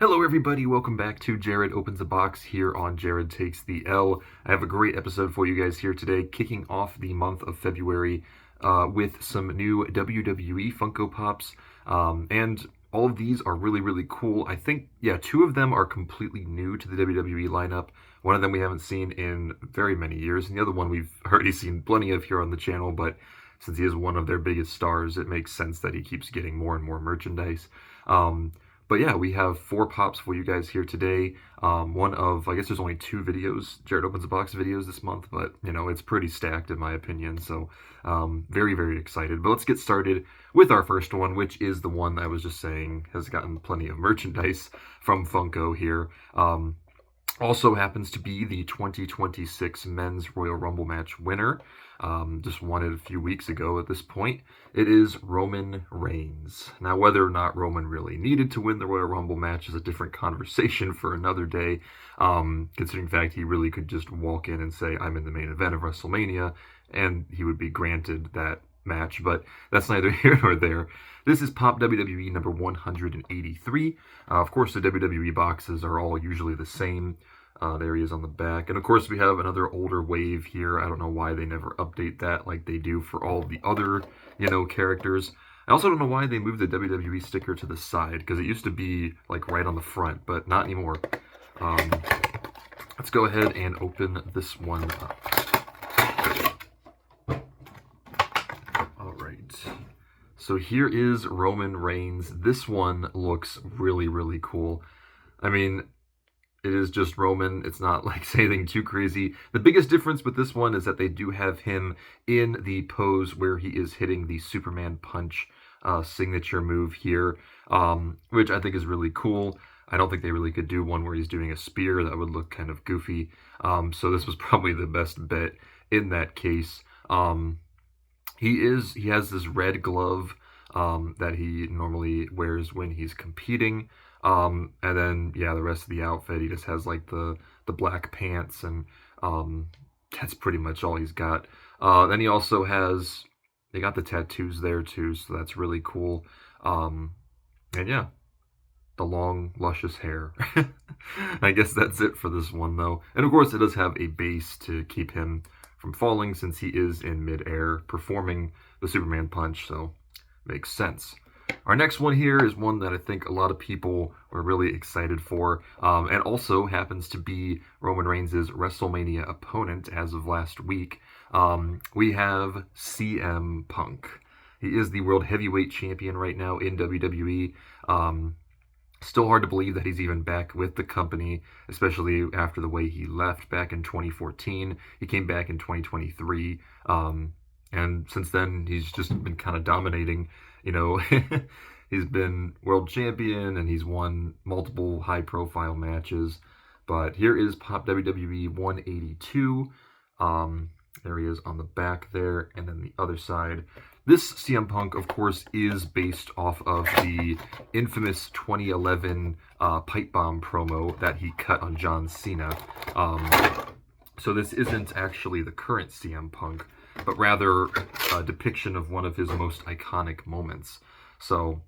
Hello everybody, welcome back to Jared Opens a Box here on Jared Takes the L. I have a great episode for you guys here today, kicking off the month of February with some new WWE Funko Pops. And all of these are really cool. I think, two of them are completely new to the WWE lineup. One of them we haven't seen in very many years, and the other one we've already seen plenty of here on the channel, but since he is one of their biggest stars, it makes sense that he keeps getting more and more merchandise. But yeah, we have 4 pops for you guys here today. One of, I guess there's only 2 videos, Jared Opens a Box videos this month, but, you know, it's pretty stacked in my opinion, so very excited. But let's get started with our first one, which is the one I was just saying has gotten plenty of merchandise from Funko here. Also happens to be the 2026 Men's Royal Rumble match winner. Just won it a few weeks ago at this point. It is Roman Reigns. Now, whether or not Roman really needed to win the Royal Rumble match is a different conversation for another day, considering the fact he really could just walk in and say, I'm in the main event of WrestleMania, and he would be granted that match, but that's neither here nor there. This is Pop WWE number 183. Of course, the WWE boxes are all usually the same. There he is on the back. And of course, we have another older wave here. I don't know why they never update that like they do for all the other, characters. I also don't know why they moved the WWE sticker to the side, because it used to be like right on the front, but not anymore. Let's go ahead and open this one up. So here is Roman Reigns. This one looks really cool. I mean, it is just Roman. It's not like anything too crazy. The biggest difference with this one is that they do have him in the pose where he is hitting the Superman punch signature move here, which I think is really cool. I don't think they really could do one where he's doing a spear. That would look kind of goofy. So this was probably the best bet in that case. He has this red glove that he normally wears when he's competing. And then, the rest of the outfit, he just has like the black pants, and that's pretty much all he's got. Then he also has, they got the tattoos there too, so that's really cool. And yeah, the long, luscious hair. I guess that's it for this one though. And of course, it does have a base to keep him from falling, since he is in midair performing the Superman punch, so makes sense. Our next one here is one that I think a lot of people were really excited for, and also happens to be Roman Reigns' WrestleMania opponent as of last week. We have CM Punk. He is the World Heavyweight Champion right now in WWE. Still hard to believe that he's even back with the company, especially after the way he left back in 2014. He came back in 2023, and since then he's just been kind of dominating. He's been world champion and he's won multiple high-profile matches. But here is Pop WWE 182. There he is on the back there, and then the other side. This CM Punk, of course, is based off of the infamous 2011 pipe bomb promo that he cut on John Cena. So this isn't actually the current CM Punk, but rather a depiction of one of his most iconic moments. So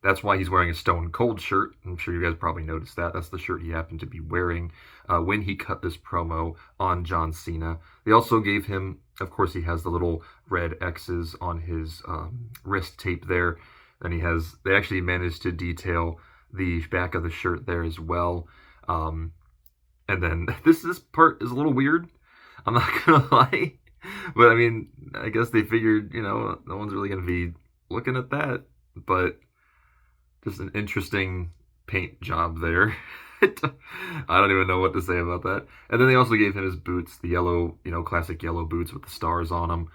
that's why he's wearing a Stone Cold shirt. I'm sure you guys probably noticed that. That's the shirt he happened to be wearing when he cut this promo on John Cena. They also gave him, of course, he has the little red X's on his wrist tape there. And they actually managed to detail the back of the shirt there as well. And then this part is a little weird. I'm not gonna lie. But I mean, I guess they figured, no one's really gonna be looking at that. But just an interesting paint job there. I don't even know what to say about that. And then they also gave him his boots, the yellow, classic yellow boots with the stars on them.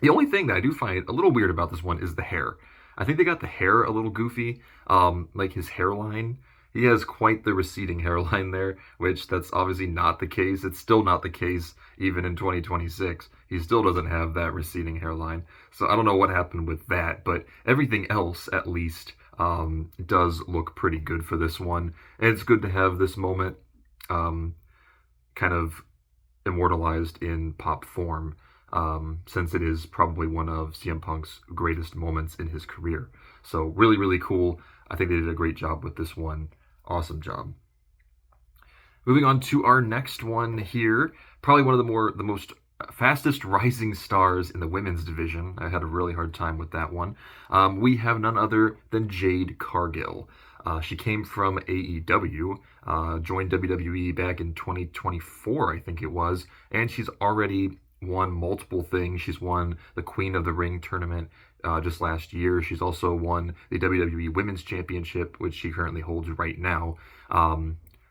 The only thing that I do find a little weird about this one is the hair. I think they got the hair a little goofy, like his hairline. He has quite the receding hairline there, which that's obviously not the case. It's still not the case even in 2026. He still doesn't have that receding hairline. So I don't know what happened with that, but everything else, at least, does look pretty good for this one. And it's good to have this moment kind of immortalized in pop form, since it is probably one of CM Punk's greatest moments in his career. So really cool. I think they did a great job with this one. Awesome job. Moving on to our next one here, probably one of the most fastest rising stars in the women's division. I had a really hard time with that one. We have none other than Jade Cargill. She came from AEW, joined WWE back in 2024, I think it was, and she's already won multiple things. She's won the Queen of the Ring tournament just last year. She's also won the WWE Women's Championship, which she currently holds right now.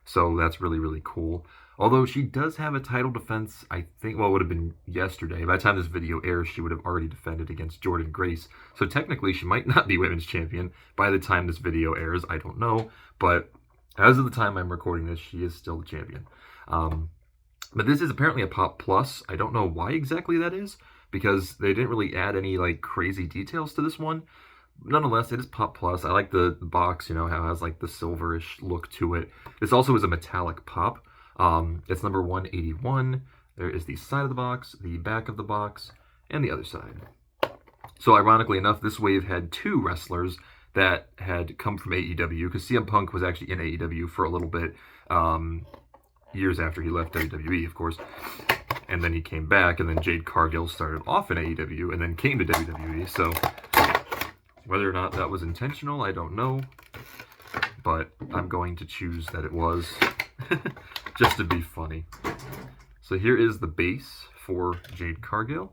So that's really, really cool. Although she does have a title defense, I think, well, it would have been yesterday. By the time this video airs, she would have already defended against Jordynne Grace. So technically, she might not be women's champion by the time this video airs. I don't know. But as of the time I'm recording this, she is still the champion. But this is apparently a Pop Plus. I don't know why exactly that is, because they didn't really add any, like, crazy details to this one. Nonetheless, it is Pop Plus. I like the box, you know, how it has, like, the silverish look to it. This also is a metallic pop. It's number 181. There is the side of the box, the back of the box, and the other side. So ironically enough, this wave had two wrestlers that had come from AEW, because CM Punk was actually in AEW for a little bit, years after he left WWE, of course. And then he came back, and then Jade Cargill started off in AEW, and then came to WWE. So whether or not that was intentional, I don't know. But I'm going to choose that it was, just to be funny. So here is the base for Jade Cargill.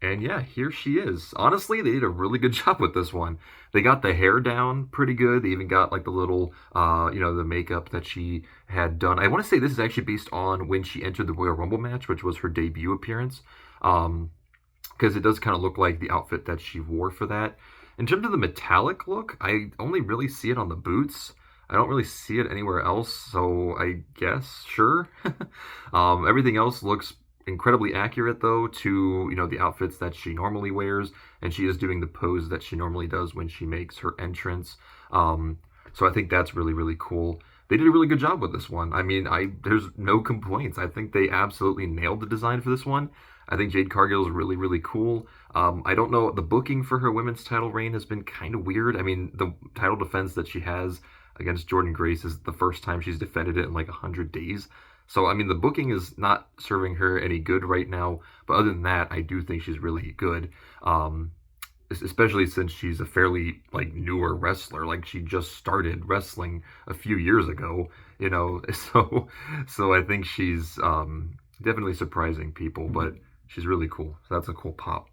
And yeah, here she is. Honestly, they did a really good job with this one. They got the hair down pretty good. They even got like the little, the makeup that she had done. I want to say this is actually based on when she entered the Royal Rumble match, which was her debut appearance. Because it does kind of look like the outfit that she wore for that. In terms of the metallic look, I only really see it on the boots. I don't really see it anywhere else, so I guess, sure. Everything else looks incredibly accurate, though, to, the outfits that she normally wears, and she is doing the pose that she normally does when she makes her entrance. So I think that's really, really cool. They did a really good job with this one. I mean, there's no complaints. I think they absolutely nailed the design for this one. I think Jade Cargill is really, really cool. I don't know, the booking for her women's title reign has been kind of weird. I mean, the title defense that she has against Jordynne Grace is the first time she's defended it in like 100 days. So, I mean, the booking is not serving her any good right now. But other than that, I do think she's really good. Especially since she's a fairly, newer wrestler. Like, she just started wrestling a few years ago, So I think she's definitely surprising people, but she's really cool. So that's a cool pop.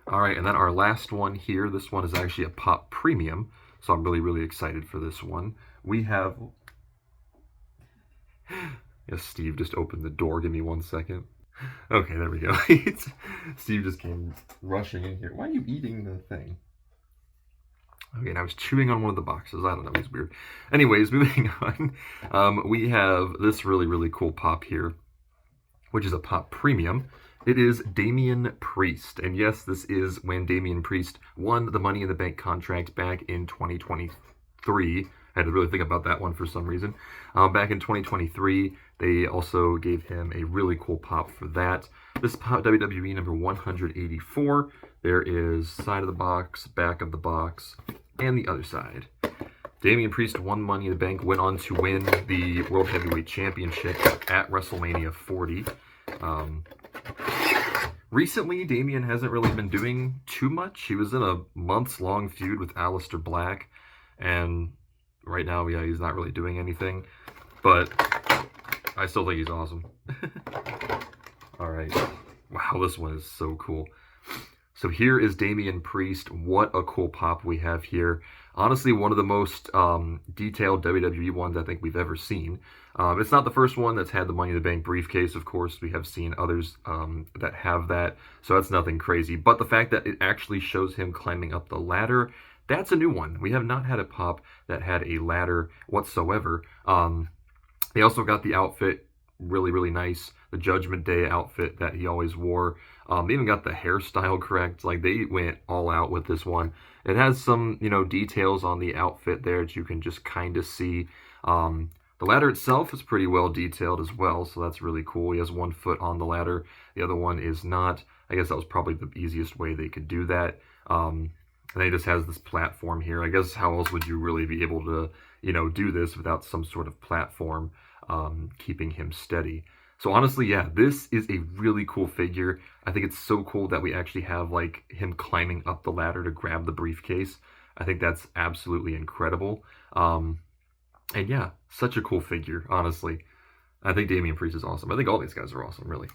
All right, and then our last one here. This one is actually a Pop Premium. So I'm really, really excited for this one. We have... Yes, Steve just opened the door. Give me 1 second. Okay, there we go. Steve just came rushing in here. Why are you eating the thing? Okay, and I was chewing on one of the boxes. I don't know, it's weird. Anyways, moving on. We have this really, really cool pop here, which is a Pop Premium. It is Damian Priest. And yes, this is when Damian Priest won the Money in the Bank contract back in 2023. I had to really think about that one for some reason. Back in 2023, they also gave him a really cool pop for that. This pop, WWE number 184. There is side of the box, back of the box, and the other side. Damian Priest won Money in the Bank, went on to win the World Heavyweight Championship at WrestleMania 40. Recently, Damian hasn't really been doing too much. He was in a months-long feud with Aleister Black, and right now, yeah, he's not really doing anything, but I still think he's awesome. All right. Wow, this one is so cool. So here is Damian Priest. What a cool pop we have here. Honestly, one of the most detailed WWE ones I think we've ever seen. It's not the first one that's had the Money in the Bank briefcase, of course. We have seen others that have that, so that's nothing crazy. But the fact that it actually shows him climbing up the ladder, that's a new one. We have not had a pop that had a ladder whatsoever. They also got the outfit really, really nice. The Judgment Day outfit that he always wore. They even got the hairstyle correct. Like, they went all out with this one. It has some, details on the outfit there that you can just kind of see. The ladder itself is pretty well detailed as well, so that's really cool. He has 1 foot on the ladder. The other one is not. I guess that was probably the easiest way they could do that. And then he just has this platform here. I guess how else would you really be able to, do this without some sort of platform keeping him steady? So honestly, yeah, this is a really cool figure. I think it's so cool that we actually have like him climbing up the ladder to grab the briefcase. I think that's absolutely incredible. And yeah, such a cool figure, honestly. I think Damian Priest is awesome. I think all these guys are awesome, really.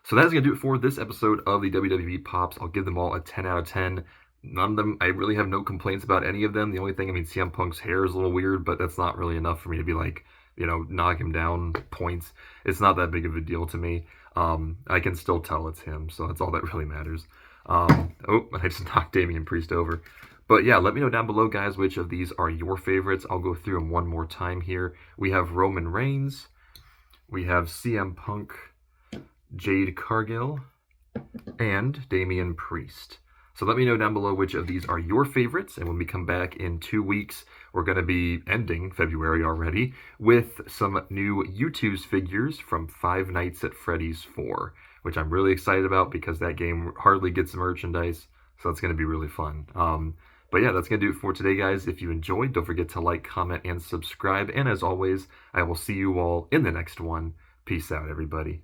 So that's going to do it for this episode of the WWE Pops. I'll give them all a 10 out of 10. None of them, I really have no complaints about any of them. The only thing, I mean, CM Punk's hair is a little weird, but that's not really enough for me to be like, knock him down points. It's not that big of a deal to me. I can still tell it's him, so that's all that really matters. Oh, I just knocked Damian Priest over. But yeah, let me know down below, guys, which of these are your favorites. I'll go through them one more time here. We have Roman Reigns. We have CM Punk, Jade Cargill, and Damian Priest. So let me know down below which of these are your favorites. And when we come back in 2 weeks, we're going to be ending February already with some new YouTube's figures from Five Nights at Freddy's 4, which I'm really excited about because that game hardly gets merchandise. So that's going to be really fun. But yeah, that's going to do it for today, guys. If you enjoyed, don't forget to like, comment, and subscribe. And as always, I will see you all in the next one. Peace out, everybody.